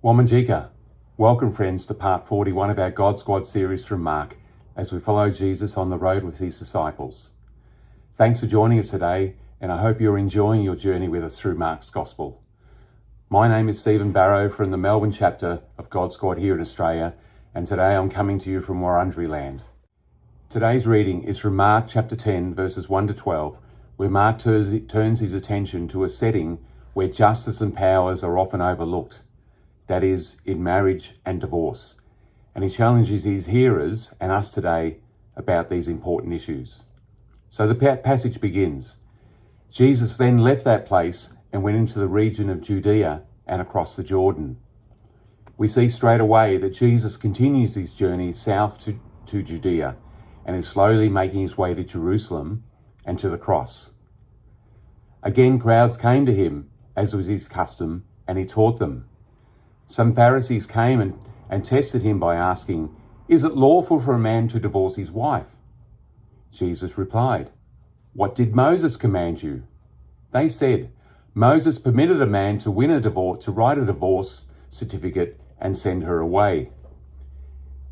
Wamanjika. Welcome friends to part 41 of our God Squad series from Mark as we follow Jesus on the road with his disciples. Thanks for joining us today, and I hope you're enjoying your journey with us through Mark's Gospel. My name is Barro from the Melbourne Chapter of God Squad here in Australia, and today I'm coming to you from Wurundjeri land. Today's reading is from Mark chapter 10 verses 1 to 12, where Mark turns his attention to a setting where justice and powers are often overlooked. That is, in marriage and divorce. And he challenges his hearers and us today about these important issues. So the passage begins. Jesus then left that place and went into the region of Judea and across the Jordan. We see straight away that Jesus continues his journey south to Judea and is slowly making his way to Jerusalem and to the cross. Again, crowds came to him, as was his custom, and he taught them. Some Pharisees came and tested him by asking, "Is it lawful for a man to divorce his wife?" Jesus replied, "What did Moses command you?" They said, "Moses permitted a man to win a divorce, to write a divorce certificate and send her away."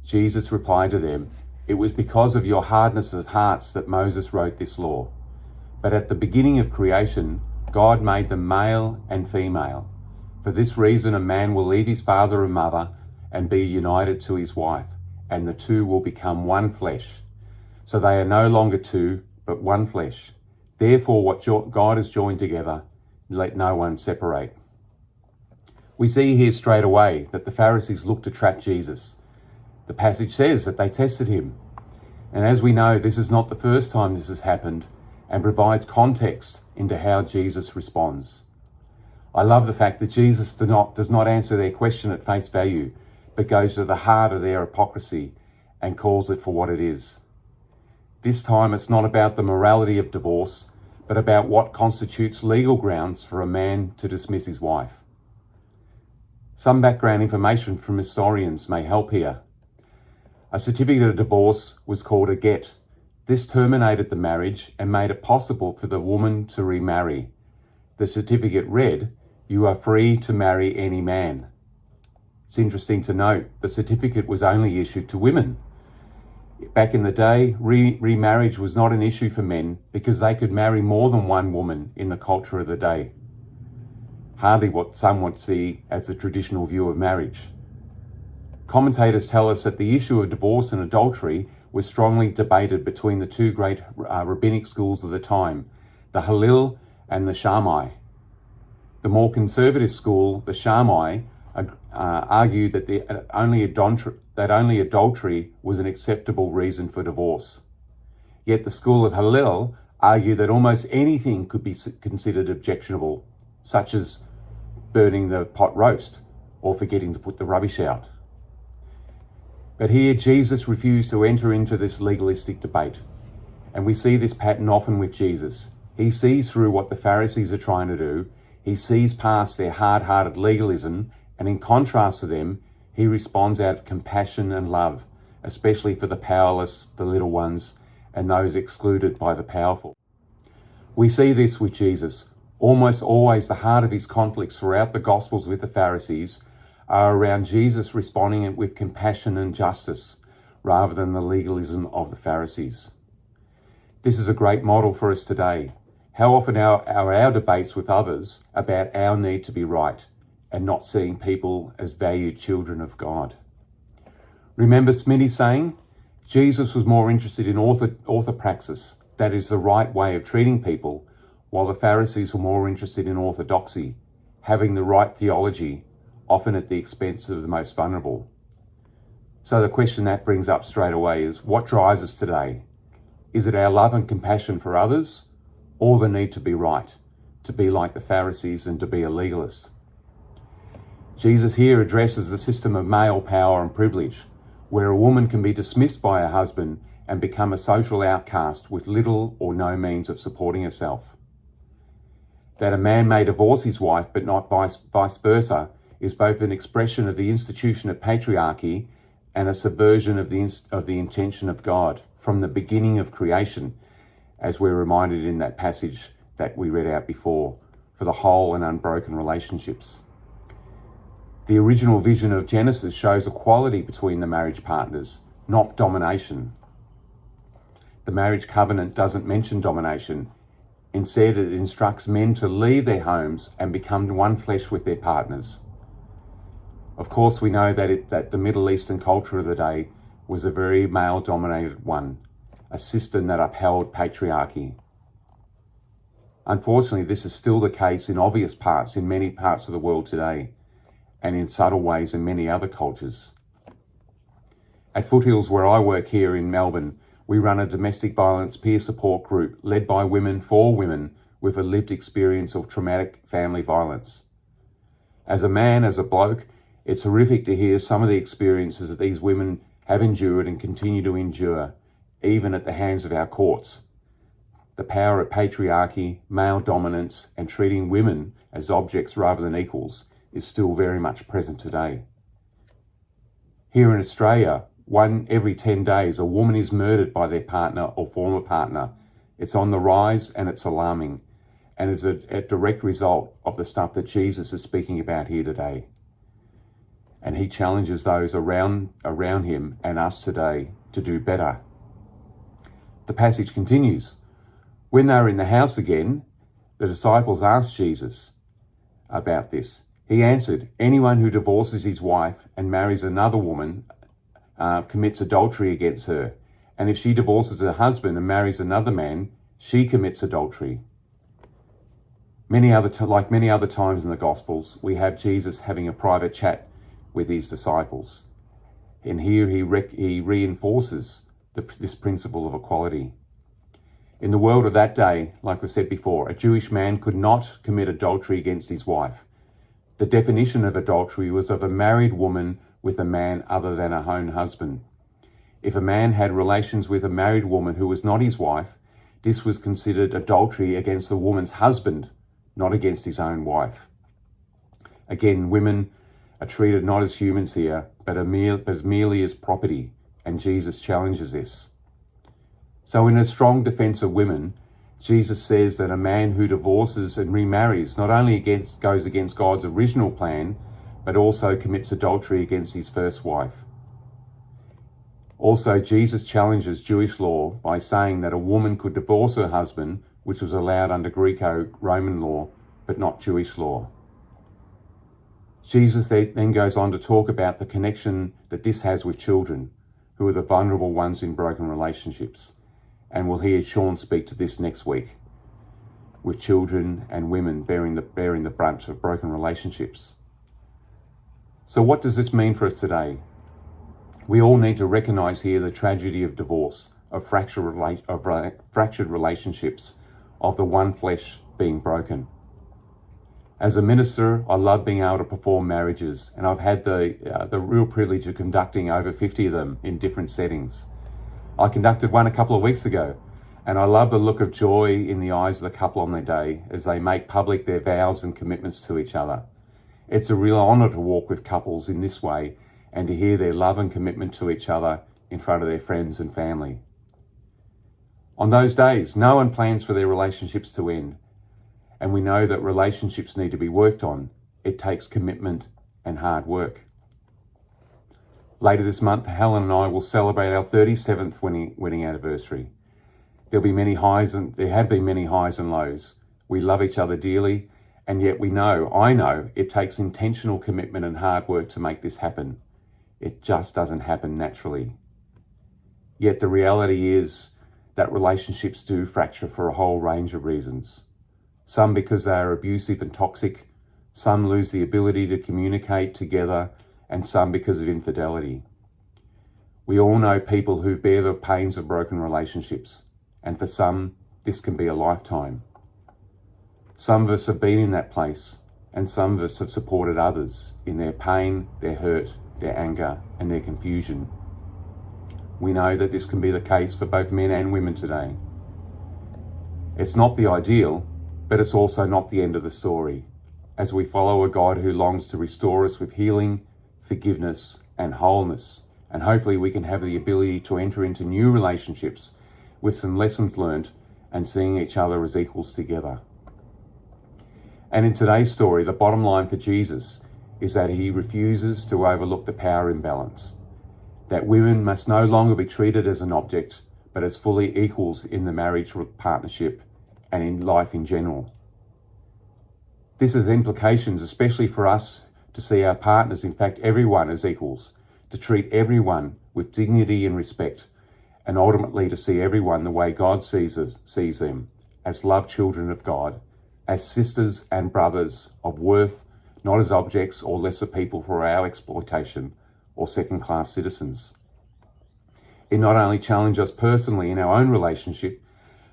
Jesus replied to them, "It was because of your hardness of hearts that Moses wrote this law. But at the beginning of creation, God made them male and female. For this reason, a man will leave his father and mother and be united to his wife, and the two will become one flesh. So they are no longer two, but one flesh. Therefore, what God has joined together, let no one separate." We see here straight away that the Pharisees looked to trap Jesus. The passage says that they tested him. And as we know, this is not the first time this has happened, and provides context into how Jesus responds. I love the fact that Jesus does not answer their question at face value, but goes to the heart of their hypocrisy and calls it for what it is. This time it's not about the morality of divorce, but about what constitutes legal grounds for a man to dismiss his wife. Some background information from historians may help here. A certificate of divorce was called a get. This terminated the marriage and made it possible for the woman to remarry. The certificate read, "You are free to marry any man." It's interesting to note the certificate was only issued to women. Back in the day, remarriage was not an issue for men because they could marry more than one woman in the culture of the day. Hardly what some would see as the traditional view of marriage. Commentators tell us that the issue of divorce and adultery was strongly debated between the two great rabbinic schools of the time, the Hillel and the Shammai. The more conservative school, the Shammai, argued that only adultery was an acceptable reason for divorce. Yet the school of Hillel argued that almost anything could be considered objectionable, such as burning the pot roast or forgetting to put the rubbish out. But here Jesus refused to enter into this legalistic debate. And we see this pattern often with Jesus. He sees through what the Pharisees are trying to do. He sees past their hard-hearted legalism, and in contrast to them, he responds out of compassion and love, especially for the powerless, the little ones, and those excluded by the powerful. We see this with Jesus. Almost always the heart of his conflicts throughout the Gospels with the Pharisees are around Jesus responding with compassion and justice, rather than the legalism of the Pharisees. This is a great model for us today. How often are our debates with others about our need to be right and not seeing people as valued children of God? Remember Smitty's saying, Jesus was more interested in orthopraxis, that is the right way of treating people, while the Pharisees were more interested in orthodoxy, having the right theology, often at the expense of the most vulnerable. So the question that brings up straight away is, what drives us today? Is it our love and compassion for others, or the need to be right, to be like the Pharisees and to be a legalist? Jesus here addresses the system of male power and privilege, where a woman can be dismissed by her husband and become a social outcast with little or no means of supporting herself. That a man may divorce his wife but not vice versa is both an expression of the institution of patriarchy and a subversion of the intention of God from the beginning of creation, as we're reminded in that passage that we read out before, for the whole and unbroken relationships. The original vision of Genesis shows equality between the marriage partners, not domination. The marriage covenant doesn't mention domination. Instead, it instructs men to leave their homes and become one flesh with their partners. Of course, we know that the Middle Eastern culture of the day was a very male-dominated one, a system that upheld patriarchy. Unfortunately, this is still the case in obvious parts in many parts of the world today, and in subtle ways in many other cultures. At Foothills, where I work here in Melbourne, we run a domestic violence peer support group led by women for women with a lived experience of traumatic family violence. As a man, as a bloke, it's horrific to hear some of the experiences that these women have endured and continue to endure, even at the hands of our courts. The power of patriarchy, male dominance, and treating women as objects rather than equals is still very much present today. Here in Australia, 1 every 10 days, a woman is murdered by their partner or former partner. It's on the rise and it's alarming, and is a direct result of the stuff that Jesus is speaking about here today. And he challenges those around him and us today to do better. The passage continues. When they were in the house again, the disciples asked Jesus about this. He answered, "Anyone who divorces his wife and marries another woman commits adultery against her. And if she divorces her husband and marries another man, she commits adultery." Like many other times in the Gospels, we have Jesus having a private chat with his disciples. And here he reinforces this principle of equality. In the world of that day, like we said before, a Jewish man could not commit adultery against his wife. The definition of adultery was of a married woman with a man other than her own husband. If a man had relations with a married woman who was not his wife, this was considered adultery against the woman's husband, not against his own wife. Again, women are treated not as humans here, but as merely as property, and Jesus challenges this. So in a strong defense of women, Jesus says that a man who divorces and remarries not only goes against God's original plan, but also commits adultery against his first wife. Also, Jesus challenges Jewish law by saying that a woman could divorce her husband, which was allowed under Greco-Roman law, but not Jewish law. Jesus then goes on to talk about the connection that this has with children, who are the vulnerable ones in broken relationships. And we'll hear Sean speak to this next week, with children and women bearing the brunt of broken relationships. So what does this mean for us today? We all need to recognise here the tragedy of divorce, of fractured relationships, of the one flesh being broken. As a minister, I love being able to perform marriages, and I've had the real privilege of conducting over 50 of them in different settings. I conducted one a couple of weeks ago, and I love the look of joy in the eyes of the couple on their day as they make public their vows and commitments to each other. It's a real honour to walk with couples in this way and to hear their love and commitment to each other in front of their friends and family. On those days, no one plans for their relationships to end, and we know that relationships need to be worked on. It takes commitment and hard work. Later this month, Helen and I will celebrate our 37th wedding anniversary. There have been many highs and lows. We love each other dearly, and yet I know it takes intentional commitment and hard work to make this happen. It just doesn't happen naturally. Yet the reality is that relationships do fracture for a whole range of reasons. Some because they are abusive and toxic, some lose the ability to communicate together, and some because of infidelity. We all know people who bear the pains of broken relationships, and for some, this can be a lifetime. Some of us have been in that place, and some of us have supported others in their pain, their hurt, their anger, and their confusion. We know that this can be the case for both men and women today. It's not the ideal, but it's also not the end of the story, as we follow a God who longs to restore us with healing, forgiveness, and wholeness, and hopefully we can have the ability to enter into new relationships with some lessons learnt and seeing each other as equals together. And in today's story, the bottom line for Jesus is that he refuses to overlook the power imbalance, that women must no longer be treated as an object, but as fully equals in the marriage partnership and in life in general. This has implications, especially for us, to see our partners, in fact everyone, as equals, to treat everyone with dignity and respect, and ultimately to see everyone the way God sees them, as loved children of God, as sisters and brothers of worth, not as objects or lesser people for our exploitation or second-class citizens. It not only challenges us personally in our own relationship,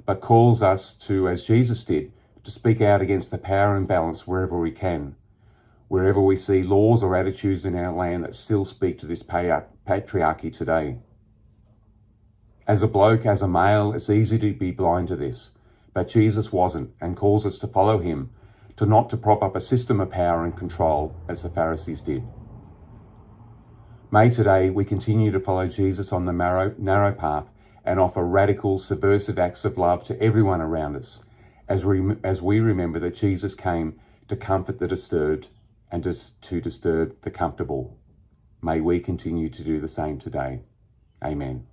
but calls us to, as Jesus did, to speak out against the power imbalance wherever we can, wherever we see laws or attitudes in our land that still speak to this patriarchy today. As a bloke, as a male, it's easy to be blind to this, but Jesus wasn't, and calls us to follow him, to not to prop up a system of power and control as the Pharisees did. May today we continue to follow Jesus on the narrow path and offer radical, subversive acts of love to everyone around us, as we remember that Jesus came to comfort the disturbed and to disturb the comfortable. May we continue to do the same today. Amen.